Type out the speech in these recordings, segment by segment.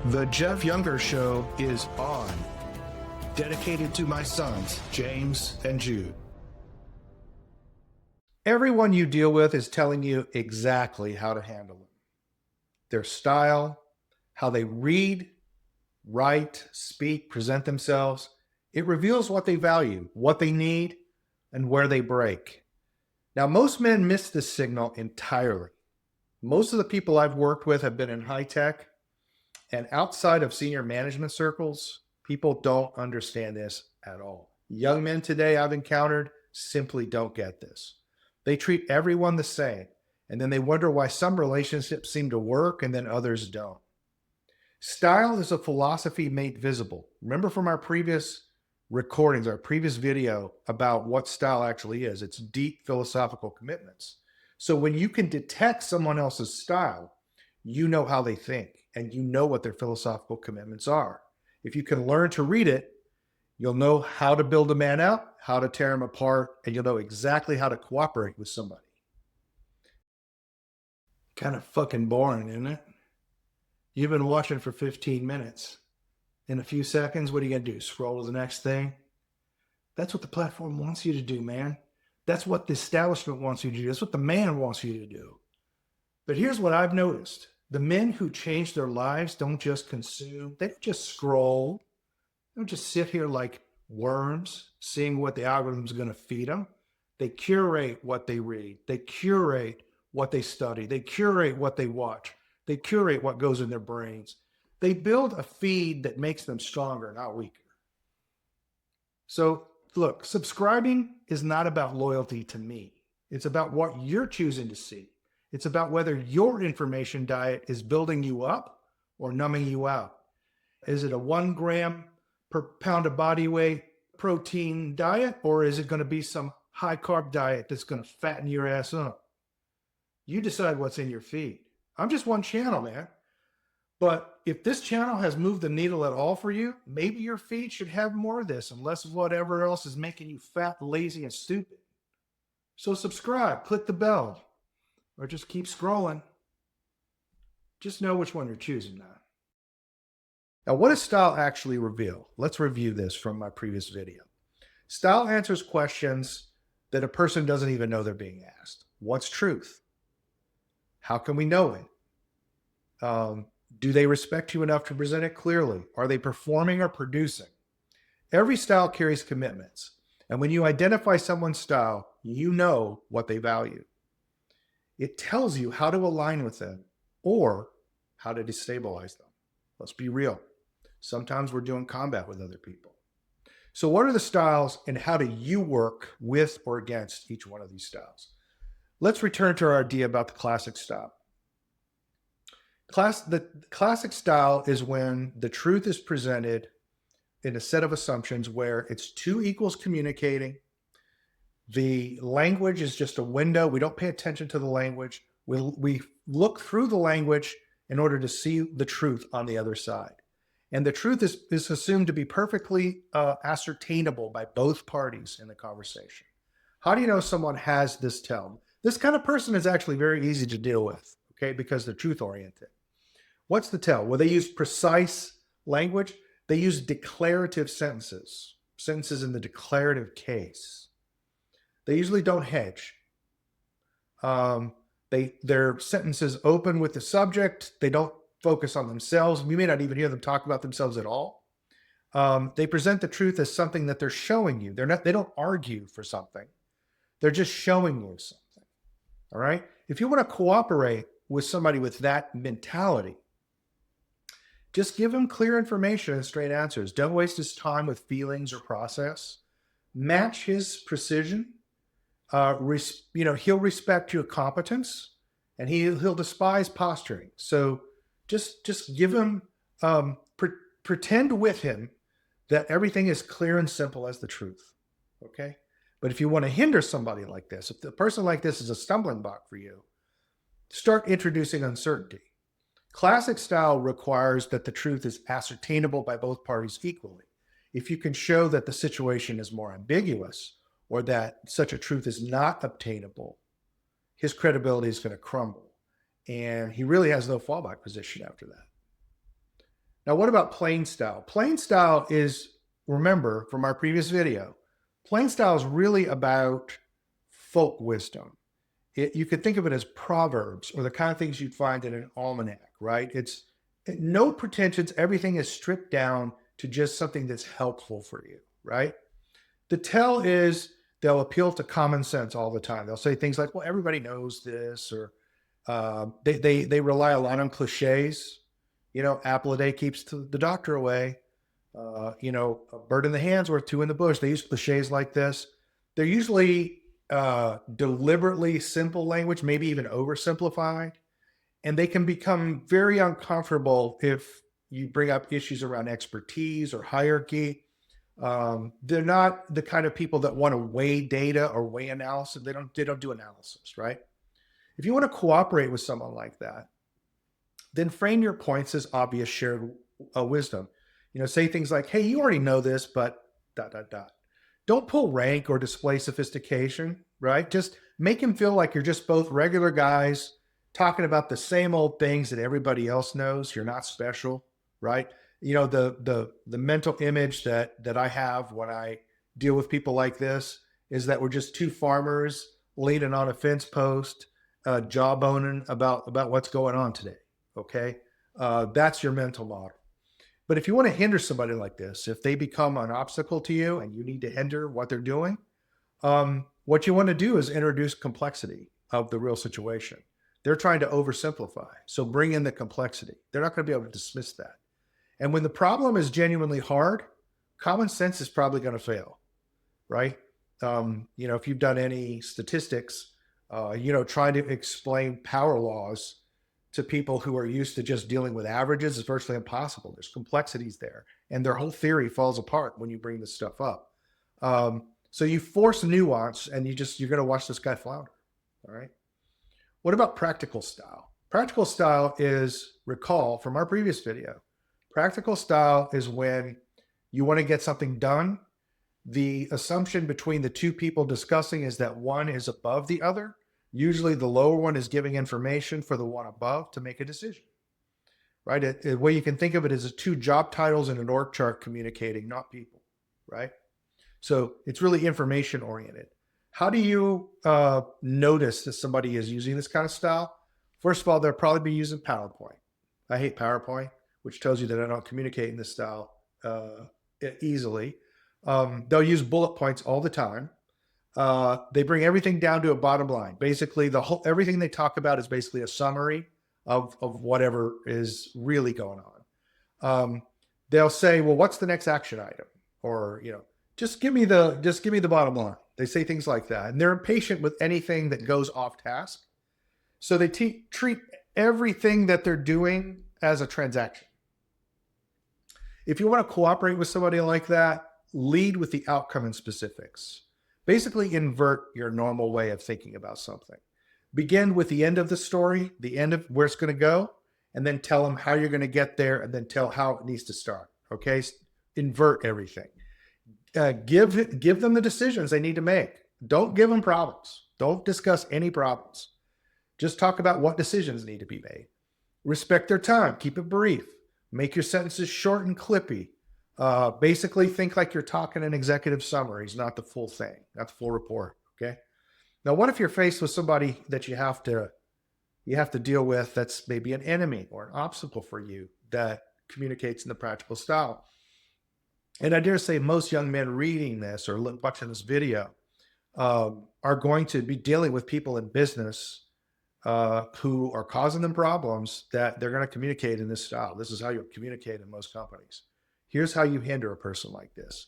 The Jeff Younger Show is on. Dedicated to my sons, James and Jude. Everyone you deal with is telling you exactly how to handle them. Their style, how they read, write, speak, present themselves. It reveals what they value, what they need, and where they break. Now, most men miss this signal entirely. Most of the people I've worked with have been in high tech, and outside of senior management circles, people don't understand this at all. Young men today I've encountered simply don't get this. They treat everyone the same, and then they wonder why some relationships seem to work and then others don't. Style is a philosophy made visible. Remember from our previous recordings, our previous video about what style actually is. It's deep philosophical commitments. So when you can detect someone else's style, you know how they think and you know what their philosophical commitments are. If you can learn to read it, you'll know how to build a man up, how to tear him apart, and you'll know exactly how to cooperate with somebody. Kind of fucking boring, isn't it? You've been watching for 15 minutes. In a few seconds, what are you going to do? Scroll to the next thing? That's what the platform wants you to do, man. That's what the establishment wants you to do. That's what the man wants you to do. But here's what I've noticed. The men who change their lives don't just consume. They don't just scroll. They don't just sit here like worms, seeing what the algorithm's going to feed them. They curate what they read. They curate what they study. They curate what they watch. They curate what goes in their brains. They build a feed that makes them stronger, not weaker. So look, subscribing is not about loyalty to me. It's about what you're choosing to see. It's about whether your information diet is building you up or numbing you out. Is it a 1 gram per pound of body weight protein diet, or is it going to be some high carb diet that's going to fatten your ass up? You decide what's in your feed. I'm just one channel, man. But if this channel has moved the needle at all for you, maybe your feed should have more of this and less of whatever else is making you fat, lazy, and stupid. So subscribe, click the bell, or just keep scrolling. Just know which one you're choosing now. Now, what does style actually reveal? Let's review this from my previous video. Style answers questions that a person doesn't even know they're being asked. What's truth? How can we know it? Do they respect you enough to present it clearly? Are they performing or producing? Every style carries commitments. And when you identify someone's style, you know what they value. It tells you how to align with them or how to destabilize them. Let's be real. Sometimes we're doing combat with other people. So what are the styles and how do you work with or against each one of these styles? Let's return to our idea about the classic style. The classic style is when the truth is presented in a set of assumptions where it's two equals communicating. The language is just a window. We don't pay attention to the language. We look through the language in order to see the truth on the other side. And the truth is assumed to be perfectly ascertainable by both parties in the conversation. How do you know someone has this tell? This kind of person is actually very easy to deal with, okay, because they're truth-oriented. What's the tell? Well, they use precise language. They use declarative sentences in the declarative case. They usually don't hedge. Their sentences open with the subject. They don't focus on themselves. You may not even hear them talk about themselves at all. They present the truth as something that they're showing you. They don't argue for something. They're just showing you something. All right? If you want to cooperate with somebody with that mentality, just give him clear information and straight answers. Don't waste his time with feelings or process. Match his precision. He'll respect your competence, and he'll despise posturing. So just give him, pretend with him that everything is clear and simple as the truth. Okay. But if you want to hinder somebody like this, if the person like this is a stumbling block for you, start introducing uncertainty. Classic style requires that the truth is ascertainable by both parties equally. If you can show that the situation is more ambiguous or that such a truth is not obtainable, his credibility is going to crumble. And he really has no fallback position after that. Now, what about plain style? Plain style is, remember from our previous video, plain style is really about folk wisdom. You could think of it as proverbs or the kind of things you'd find in an almanac, right? It's no pretensions. Everything is stripped down to just something that's helpful for you, right? The tell is they'll appeal to common sense all the time. They'll say things like, well, everybody knows this, or they rely a lot on cliches. Apple a day keeps the doctor away. A bird in the hand's worth two in the bush. They use cliches like this. They're usually deliberately simple language, maybe even oversimplified. And they can become very uncomfortable if you bring up issues around expertise or hierarchy. They're not the kind of people that want to weigh data or weigh analysis. They don't do analysis, right? If you want to cooperate with someone like that, then frame your points as obvious shared wisdom. Say things like, hey, you already know this, but ... Don't pull rank or display sophistication, right? Just make him feel like you're just both regular guys talking about the same old things that everybody else knows. You're not special, right? The mental image that I have when I deal with people like this is that we're just two farmers leaning on a fence post, jawboning about what's going on today. Okay, that's your mental model. But if you want to hinder somebody like this, if they become an obstacle to you and you need to hinder what they're doing, what you want to do is introduce complexity of the real situation. They're trying to oversimplify. So bring in the complexity. They're not going to be able to dismiss that. And when the problem is genuinely hard, common sense is probably going to fail, right? If you've done any statistics, trying to explain power laws to people who are used to just dealing with averages is virtually impossible. There's complexities there, and their whole theory falls apart when you bring this stuff up. So you force nuance, and you're going to watch this guy flounder. All right. What about practical style? Practical style is, recall from our previous video, practical style is when you want to get something done. The assumption between the two people discussing is that one is above the other. Usually the lower one is giving information for the one above to make a decision, right? The way you can think of it is two job titles in an org chart communicating, not people, right? So it's really information oriented. How do you notice that somebody is using this kind of style? First of all, they'll probably be using PowerPoint. I hate PowerPoint, which tells you that I don't communicate in this style easily. They'll use bullet points all the time. They bring everything down to a bottom line. Basically, everything they talk about is basically a summary of whatever is really going on. They'll say, "Well, what's the next action item?" Or just give me the bottom line. They say things like that, and they're impatient with anything that goes off task. So they treat everything that they're doing as a transaction. If you want to cooperate with somebody like that, lead with the outcome and specifics. Basically invert your normal way of thinking about something. Begin with the end of the story, the end of where it's going to go, and then tell them how you're going to get there, and then tell how it needs to start. Okay? Invert everything. Give them the decisions they need to make. Don't give them problems. Don't discuss any problems. Just talk about what decisions need to be made. Respect their time. Keep it brief. Make your sentences short and clippy. Basically think like you're talking in executive summaries, not the full thing, not the full report. Okay. Now, what if you're faced with somebody that you have to deal with that's maybe an enemy or an obstacle for you that communicates in the practical style? And I dare say most young men reading this or watching this video are going to be dealing with people in business who are causing them problems that they're going to communicate in this style. This is how you communicate in most companies. Here's how you hinder a person like this.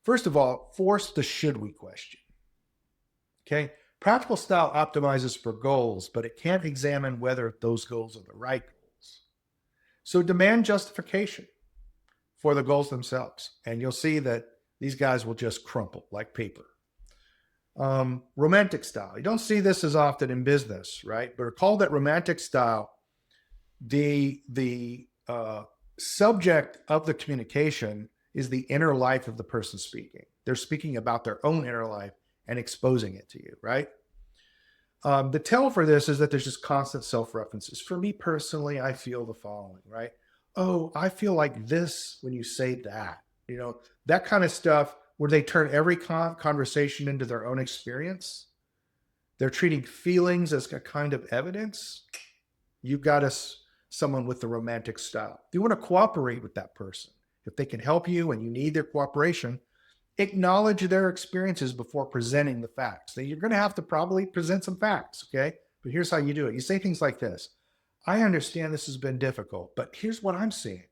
First of all, force the should we question. Okay. Practical style optimizes for goals, but it can't examine whether those goals are the right goals. So demand justification for the goals themselves. And you'll see that these guys will just crumple like paper. Romantic style. You don't see this as often in business, right? But recall that romantic style, the subject of the communication is the inner life of the person speaking. They're speaking about their own inner life and exposing it to you, right? The tell for this is that there's just constant self-references. For me personally, I feel the following, right? oh, I feel like this when you say that, that kind of stuff where they turn every conversation into their own experience. They're treating feelings as a kind of evidence. You've got someone with the romantic style. You want to cooperate with that person. If they can help you and you need their cooperation, acknowledge their experiences before presenting the facts. Now, you're going to have to probably present some facts, okay? But here's how you do it. You say things like this. I understand this has been difficult, but here's what I'm seeing.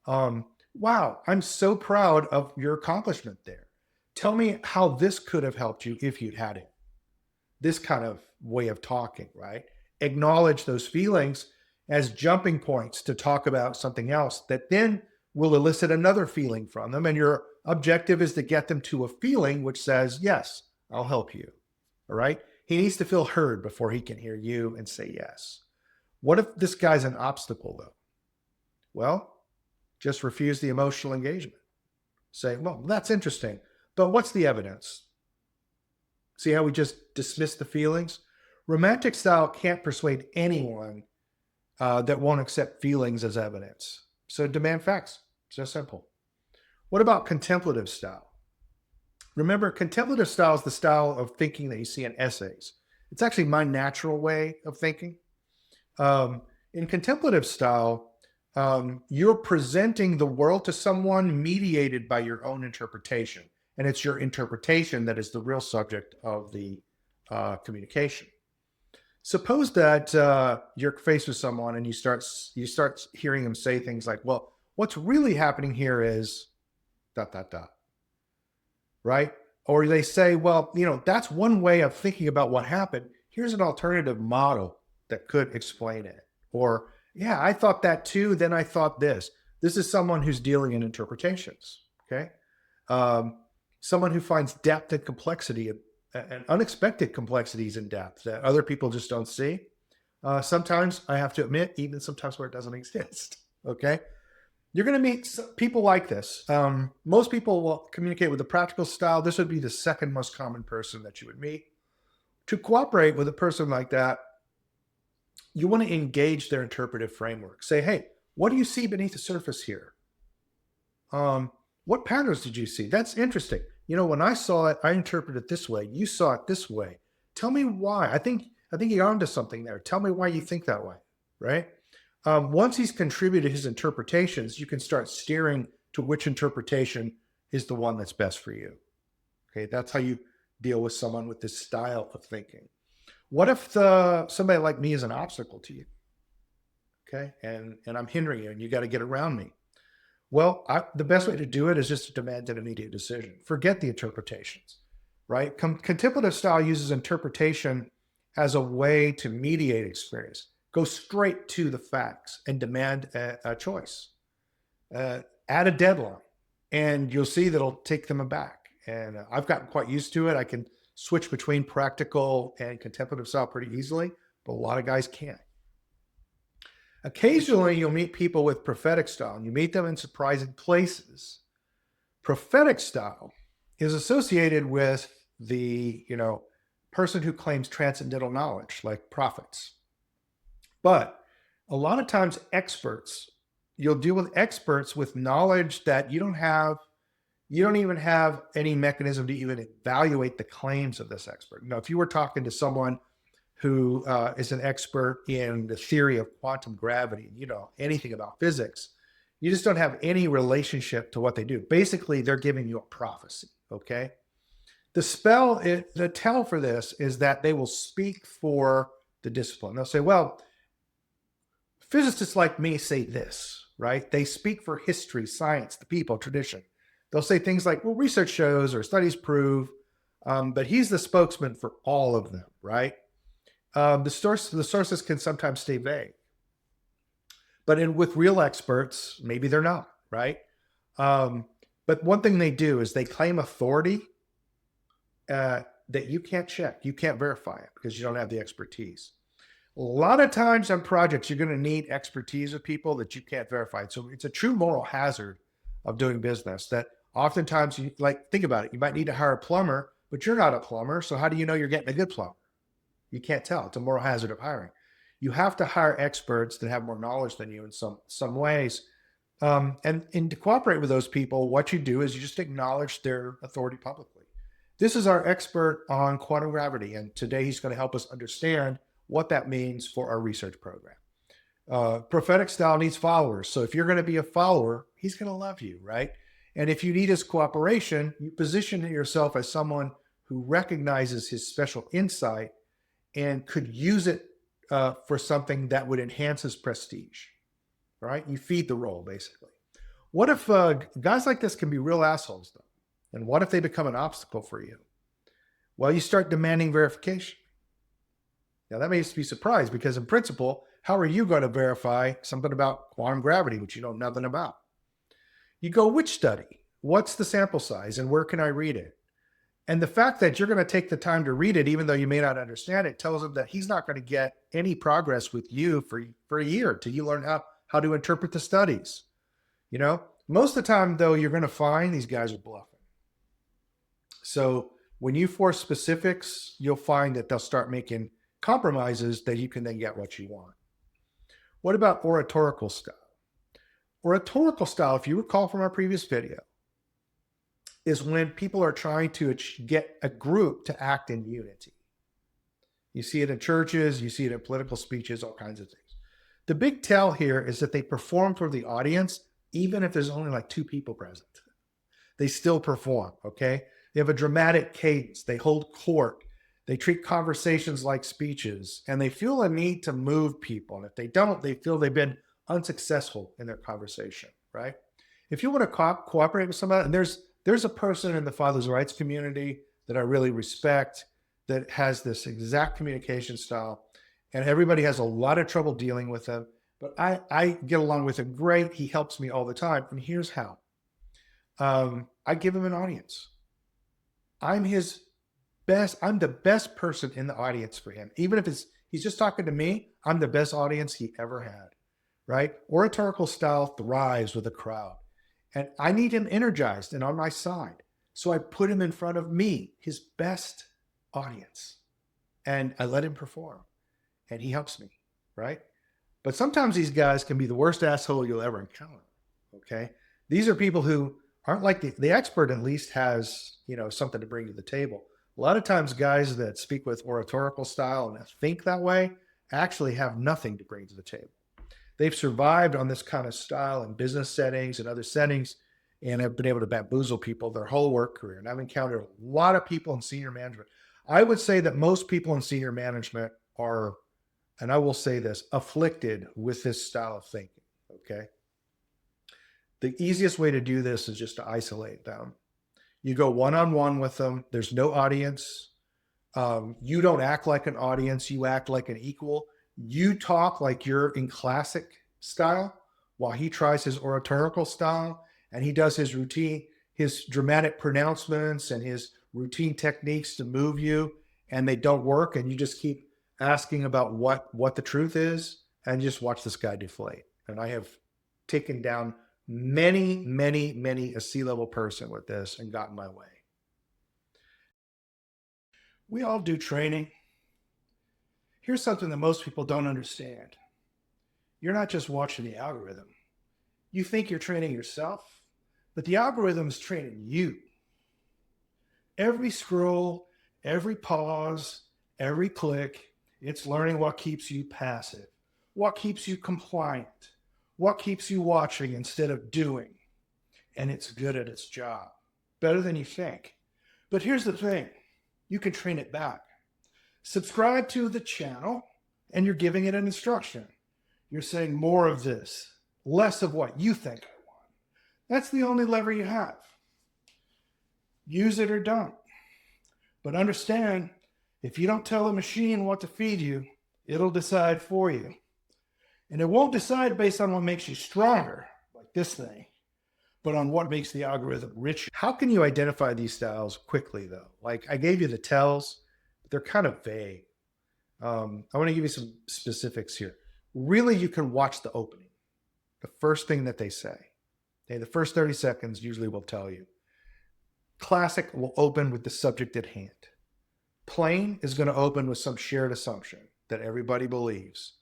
Wow, I'm so proud of your accomplishment there. Tell me how this could have helped you if you'd had it. This kind of way of talking, right? Acknowledge those feelings as jumping points to talk about something else that then will elicit another feeling from them. And your objective is to get them to a feeling which says, yes, I'll help you. All right. He needs to feel heard before he can hear you and say yes. What if this guy's an obstacle, though? Well, just refuse the emotional engagement. Say, well, that's interesting, but what's the evidence? See how we just dismiss the feelings? Romantic style can't persuade anyone that won't accept feelings as evidence. So demand facts. It's so simple. What about contemplative style? Remember, contemplative style is the style of thinking that you see in essays. It's actually my natural way of thinking. In contemplative style, you're presenting the world to someone mediated by your own interpretation. And it's your interpretation that is the real subject of the communication. Suppose that you're faced with someone and you start hearing them say things like, well, what's really happening here is ... right? Or they say, well, that's one way of thinking about what happened. Here's an alternative model that could explain it. Or, yeah, I thought that too. Then I thought this. This is someone who's dealing in interpretations, okay? Someone who finds depth and complexity and unexpected complexities in depth that other people just don't see. Sometimes, I have to admit, even sometimes where it doesn't exist, okay? You're going to meet people like this. Most people will communicate with a practical style. This would be the second most common person that you would meet. To cooperate with a person like that, you want to engage their interpretive framework. Say, hey, what do you see beneath the surface here? What patterns did you see? That's interesting. When I saw it, I interpreted it this way. You saw it this way. Tell me why. I think you're onto something there. Tell me why you think that way, right? Once he's contributed his interpretations, you can start steering to which interpretation is the one that's best for you. Okay, that's how you deal with someone with this style of thinking. What if somebody like me is an obstacle to you? Okay, and I'm hindering you and you got to get around me. Well, the best way to do it is just to demand an immediate decision. Forget the interpretations, right? Contemplative style uses interpretation as a way to mediate experience. Go straight to the facts and demand a choice. Add a deadline, and you'll see that it'll take them aback. And I've gotten quite used to it. I can switch between practical and contemplative style pretty easily, but a lot of guys can't. Occasionally, you'll meet people with prophetic style, and you meet them in surprising places. Prophetic style is associated with the, person who claims transcendental knowledge, like prophets. But a lot of times you'll deal with experts with knowledge that you don't even have any mechanism to even evaluate the claims of this expert. If you were talking to someone who is an expert in the theory of quantum gravity, anything about physics, you just don't have any relationship to what they do. Basically, they're giving you a prophecy, okay? The tell for this is that they will speak for the discipline. They'll say, well, physicists like me say this, right? They speak for history, science, the people, tradition. They'll say things like, well, research shows or studies prove, but he's the spokesman for all of them, right? The sources can sometimes stay vague. But with real experts, maybe they're not, right? But one thing they do is they claim authority that you can't check. You can't verify it because you don't have the expertise. A lot of times on projects, you're going to need expertise of people that you can't verify. So it's a true moral hazard of doing business that oftentimes think about it. You might need to hire a plumber, but you're not a plumber. So how do you know you're getting a good plumber? You can't tell. It's a moral hazard of hiring. You have to hire experts that have more knowledge than you in some ways And to cooperate with those people, what you do is you just acknowledge their authority publicly. This is our expert on quantum gravity, and today he's going to help us understand what that means for our research program. Prophetic style needs followers. So if you're going to be a follower, he's going to love you, right? And if you need his cooperation, you position yourself as someone who recognizes his special insight and could use it for something that would enhance his prestige, right? You feed the role, basically. What if guys like this can be real assholes, though? And what if they become an obstacle for you? Well, you start demanding verification. Now, that makes me surprised because in principle, how are you going to verify something about quantum gravity, which you know nothing about? You go, which study? What's the sample size? And where can I read it? And the fact that you're going to take the time to read it, even though you may not understand it, tells him that he's not going to get any progress with you for a year till you learn how to interpret the studies. You know, most of the time, though, you're going to find these guys are bluffing. So when you force specifics, you'll find that they'll start making compromises that you can then get what you want. What about oratorical style? Oratorical style, if you recall from our previous video, is when people are trying to get a group to act in unity. You see it in churches, you see it in political speeches, all kinds of things. The big tell here is that they perform for the audience, even if there's only like 2 people present. They still perform, okay? They have a dramatic cadence. They hold court. They treat conversations like speeches, and they feel a need to move people. And if they don't, they feel they've been unsuccessful in their conversation, right? If you want to cooperate with somebody, and there's a person in the Father's Rights community that I really respect that has this exact communication style, and everybody has a lot of trouble dealing with him, but I get along with him great. He helps me all the time, and here's how. I give him an audience. I'm the best person in the audience for him. Even if he's just talking to me, I'm the best audience he ever had, right? Oratorical style thrives with a crowd. And I need him energized and on my side. So I put him in front of me, his best audience. And I let him perform. And he helps me, right? But sometimes these guys can be the worst asshole you'll ever encounter, okay? These are people who aren't like the expert at least has, something to bring to the table. A lot of times guys that speak with oratorical style and think that way actually have nothing to bring to the table. They've survived on this kind of style in business settings and other settings and have been able to bamboozle people their whole work career. And I've encountered a lot of people in senior management. I would say that most people in senior management are, and I will say this, afflicted with this style of thinking, okay? The easiest way to do this is just to isolate them. You go one-on-one with them. There's no audience. You don't act like an audience. You act like an equal. You talk like you're in classic style while he tries his oratorical style, and he does his routine, his dramatic pronouncements and his routine techniques to move you, and they don't work, and you just keep asking about what the truth is, and just watch this guy deflate. And I have taken down many a C-level person with this and gotten my way. We all do training. Here's something that most people don't understand. You're not just watching the algorithm. You think you're training yourself, but the algorithm is training you. Every scroll, every pause, every click, it's learning what keeps you passive, what keeps you compliant, what keeps you watching instead of doing. And it's good at its job, better than you think. But here's the thing, you can train it back. Subscribe to the channel, and you're giving it an instruction. You're saying more of this, less of what you think I want. That's the only lever you have. Use it or don't. But understand, if you don't tell the machine what to feed you, it'll decide for you. And it won't decide based on what makes you stronger, like this thing, but on what makes the algorithm richer. How can you identify these styles quickly, though? Like I gave you the tells, but they're kind of vague. I want to give you some specifics here. Really, you can watch the opening, the first thing that they say. Okay, the first 30 seconds usually will tell you. Classic will open with the subject at hand. Plain is going to open with some shared assumption that everybody believes.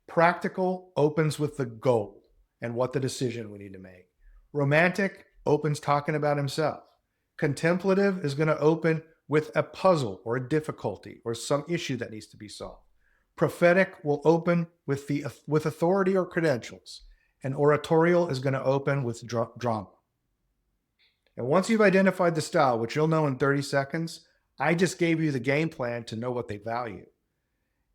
Practical opens with the goal and what the decision we need to make. Romantic opens talking about himself. Contemplative is going to open with a puzzle or a difficulty or some issue that needs to be solved. Prophetic will open with authority or credentials, and oratorial is going to open with drama. And once you've identified the style, which you'll know in 30 seconds, I just gave you the game plan to know what they value.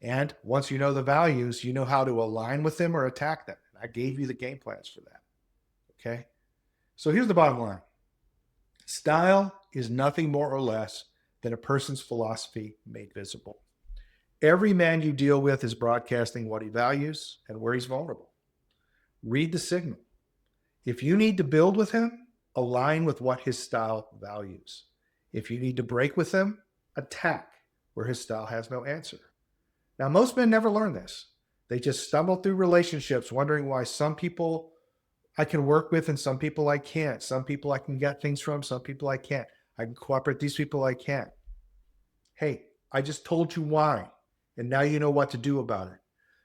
And once you know the values, you know how to align with them or attack them. I gave you the game plans for that. Okay? So here's the bottom line. Style is nothing more or less than a person's philosophy made visible. Every man you deal with is broadcasting what he values and where he's vulnerable. Read the signal. If you need to build with him, align with what his style values. If you need to break with him, attack where his style has no answer. Now, most men never learn this. They just stumble through relationships wondering why some people I can work with and some people I can't. Some people I can get things from, some people I can't. I can cooperate with these people I can't. Hey, I just told you why, and now you know what to do about it.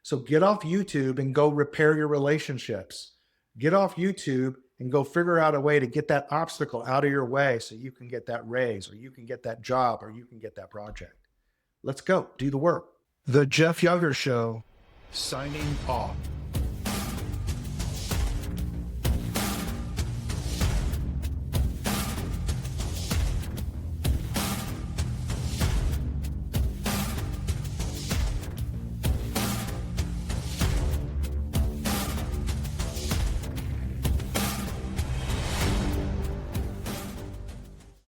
So get off YouTube and go repair your relationships. Get off YouTube and go figure out a way to get that obstacle out of your way so you can get that raise or you can get that job or you can get that project. Let's go. Do the work. The Jeff Younger Show, signing off.